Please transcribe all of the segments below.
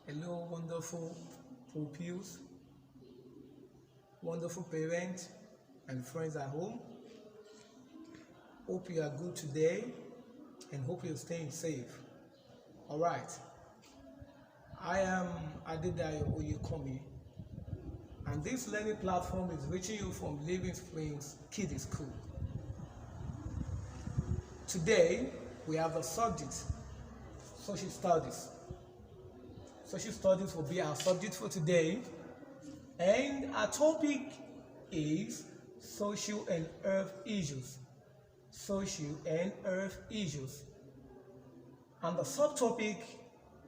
Hello, wonderful pupils, wonderful parents, and friends at home. Hope you are good today and hope you're staying safe. All right, I am Adedayo Oyekomi, and this learning platform is reaching you from Livingsprings Kiddies School. Today, we have the subject, social studies. Social studies will be our subject for today, and our topic is social and earth issues. Social and earth issues. And the subtopic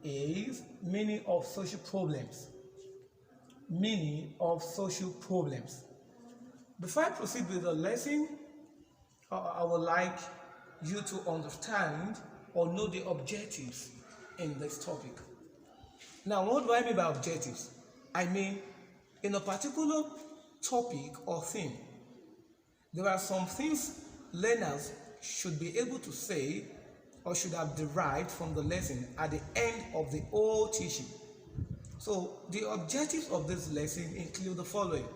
is meaning of social problems. Meaning of social problems. Before I proceed with the lesson, I would like you to understand or know the objectives in this topic. Now, what do I mean by objectives? I mean, in a particular topic or theme, there are some things learners should be able to say or should have derived from the lesson at the end of the whole teaching. So, the objectives of this lesson include the following.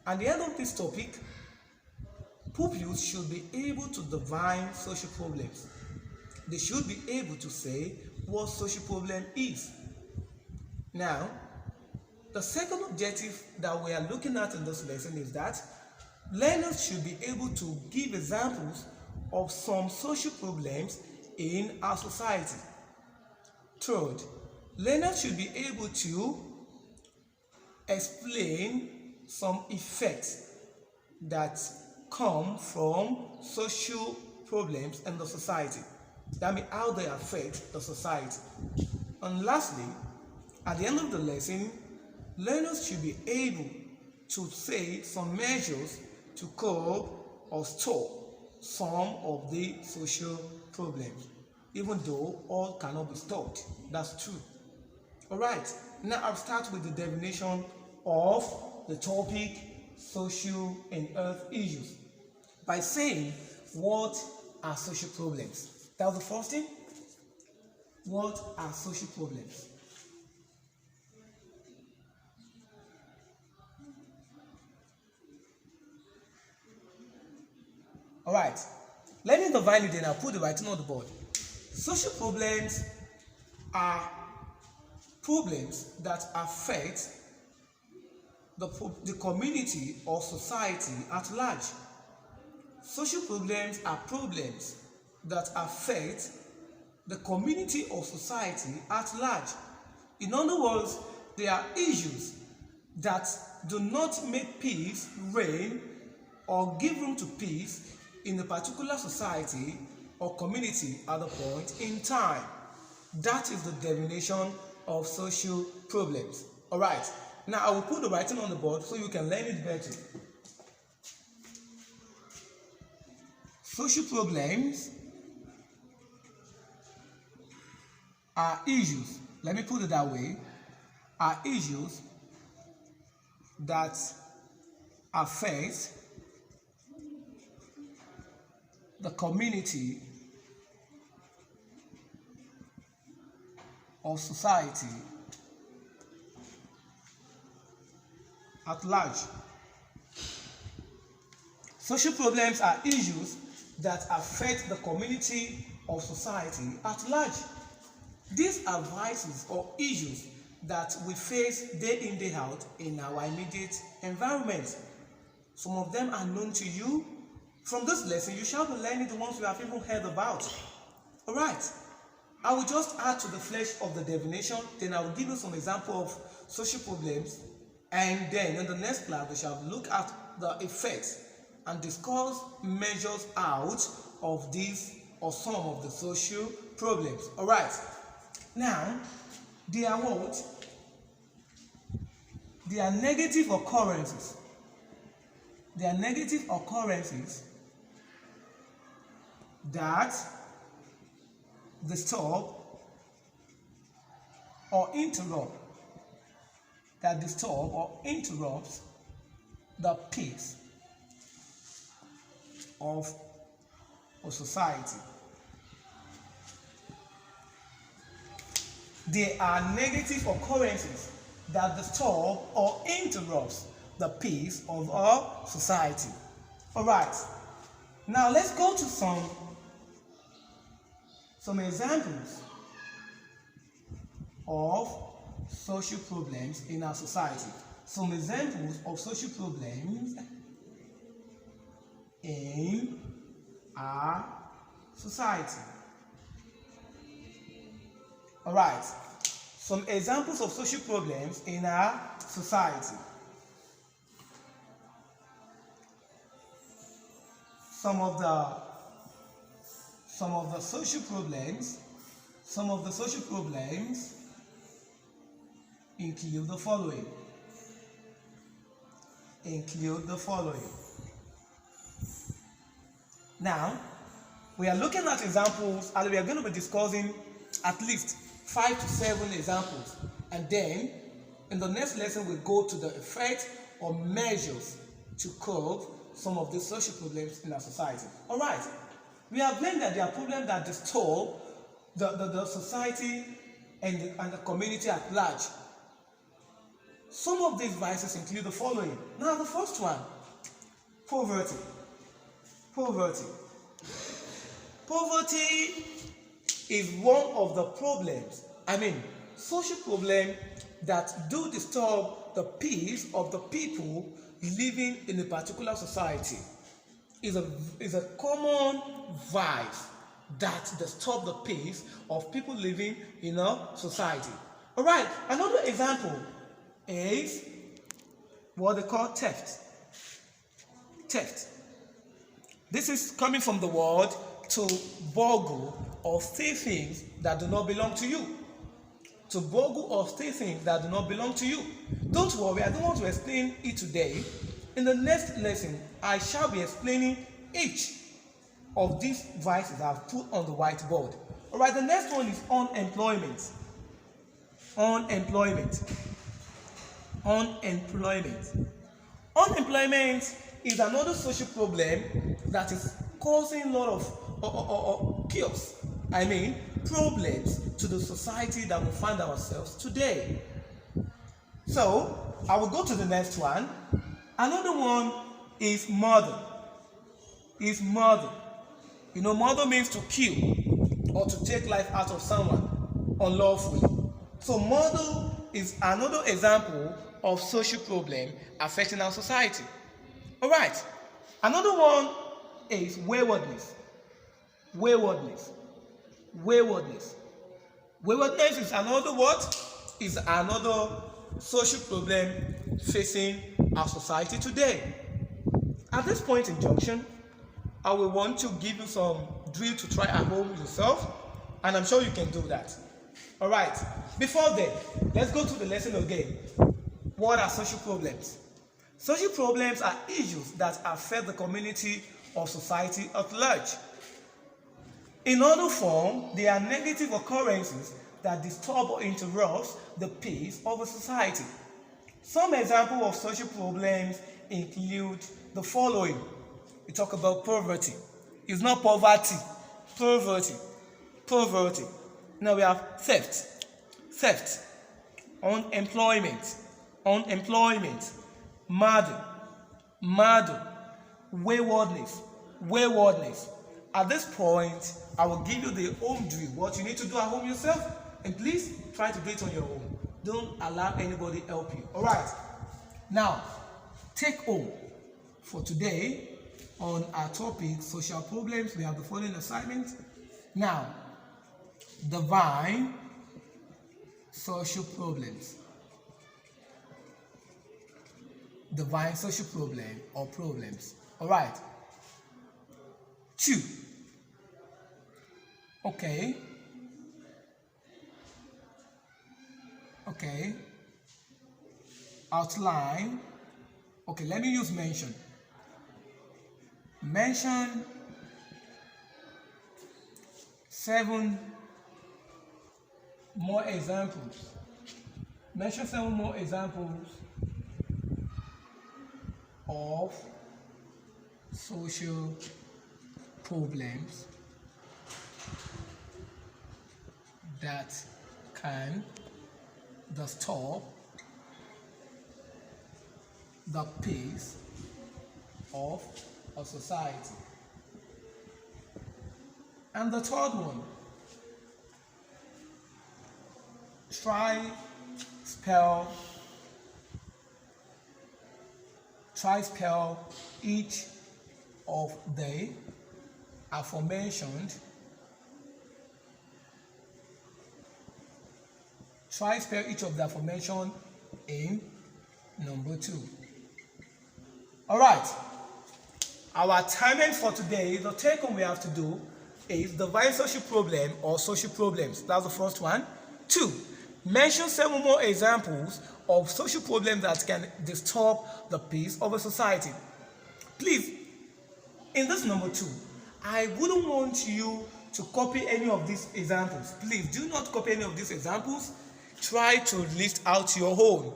At the end of this topic, pupils should be able to define social problems. They should be able to say what social problem is. Now, the second objective that we are looking at in this lesson is that learners should be able to give examples of some social problems in our society. Third, learners should be able to explain some effects that come from social problems in the society. That means how they affect the society. And lastly, at the end of the lesson, learners should be able to say some measures to curb or stop some of the social problems, even though all cannot be stopped. That's true. All right, now I'll start with the definition of the topic social and earth issues by saying what are social problems. That was the first thing. What are social problems? All right, let me define it, then I'll put the writing on the board. Social problems are problems that affect the community or society at large. Social problems are problems that affect the community or society at large. In other words, they are issues that do not make peace reign or give room to peace in a particular society or community at a point in time. That is the definition of social problems. All right, now I will put the writing on the board so you can learn it better. Social problems are issues, let me put it that way, are issues that affect the community or society at large. Social problems are issues that affect the community or society at large. These are vices or issues that we face day in, day out in our immediate environment. Some of them are known to you. From this lesson, you shall be learning the ones you have even heard about. All right, I will just add to the flesh of the definition, then I will give you some example of social problems, and then in the next class, we shall look at the effects and discuss measures out of these or some of the social problems. All right, now, they are what? They are negative occurrences. They are negative occurrences that disturb or interrupt, the peace of a society. They are negative occurrences that disturb or interrupt the peace of our society. Alright, now let's go to some examples of social problems in our society. Some examples of social problems in our society. Alright, some examples of social problems in our society. Some of the social problems include the following. Now, we are looking at examples and we are going to be discussing at least 5 to 7 examples, and then in the next lesson we'll go to the effect or measures to curb some of the social problems in our society. Alright, we have learned that there are problems that disturb the society and the community at large. Some of these vices include the following. Now, the first one, poverty. Poverty is one of the problems, social problems that do disturb the peace of the people living in a particular society. Is a common vice that disturb the peace of people living in a society. Alright, another example is what they call theft. This is coming from the word to borrow or steal things that do not belong to you. To borrow or steal things that do not belong to you. Don't worry, I don't want to explain it today. In the next lesson, I shall be explaining each of these vices I've put on the whiteboard. Alright, the next one is unemployment. Unemployment is another social problem that is causing a lot of chaos. Problems to the society that we find ourselves today. So, I will go to the next one. Another one is murder. Murder means to kill or to take life out of someone unlawfully. So murder is another example of social problem affecting our society. Alright, another one is waywardness. Waywardness is another what? Is another social problem facing our society today. At this point in junction, I will want to give you some drill to try at home yourself, and I'm sure you can do that. Alright, before then, let's go to the lesson again. What are social problems? Social problems are issues that affect the community or society at large. In other form, they are negative occurrences that disturb or interrupt the peace of a society. Some examples of social problems include the following. We talk about poverty. It's not poverty. Poverty. Now we have theft. Unemployment. Murder. Waywardness. At this point, I will give you the home drill. What you need to do at home yourself, and please try to do it on your own. Don't allow anybody help you. Alright. Now, take home for today on our topic, social problems. We have the following assignment. Now, define social problems. Define social problem or problems. Alright. 2. Okay. Outline. Okay, let me use mention. Mention 7 more examples. Mention 7 more examples of social problems that can disturb the peace of a society. And the third one, try spell each of the aforementioned. Try spell each of the aforementioned in number 2. All right. Our assignment for today, the take home we have to do is divide social problem or social problems. That's the first one. 2. Mention 7 more examples of social problems that can disturb the peace of a society. Please, in this number 2, I wouldn't want you to copy any of these examples. Please do not copy any of these examples. Try to list out your own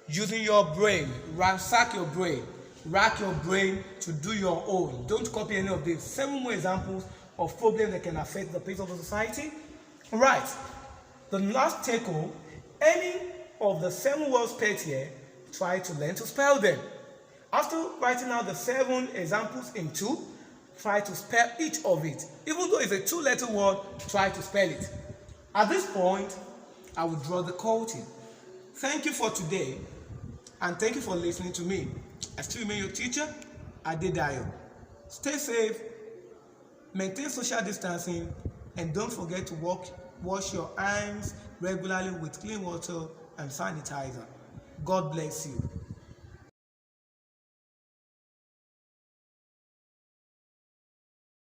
using your brain. Ransack your brain. Rack your brain to do your own. Don't copy any of these. 7 more examples of problems that can affect the peace of a society. All right. The last take home, any of the 7 words spelled here, try to learn to spell them. After writing out the 7 examples in 2, try to spell each of it. Even though it's a 2-letter word, try to spell it. At this point, I will draw the curtain. Thank you for today, and thank you for listening to me. I still remain your teacher, Adedayo. Stay safe, maintain social distancing, and don't forget to wash your hands regularly with clean water and sanitizer. God bless you.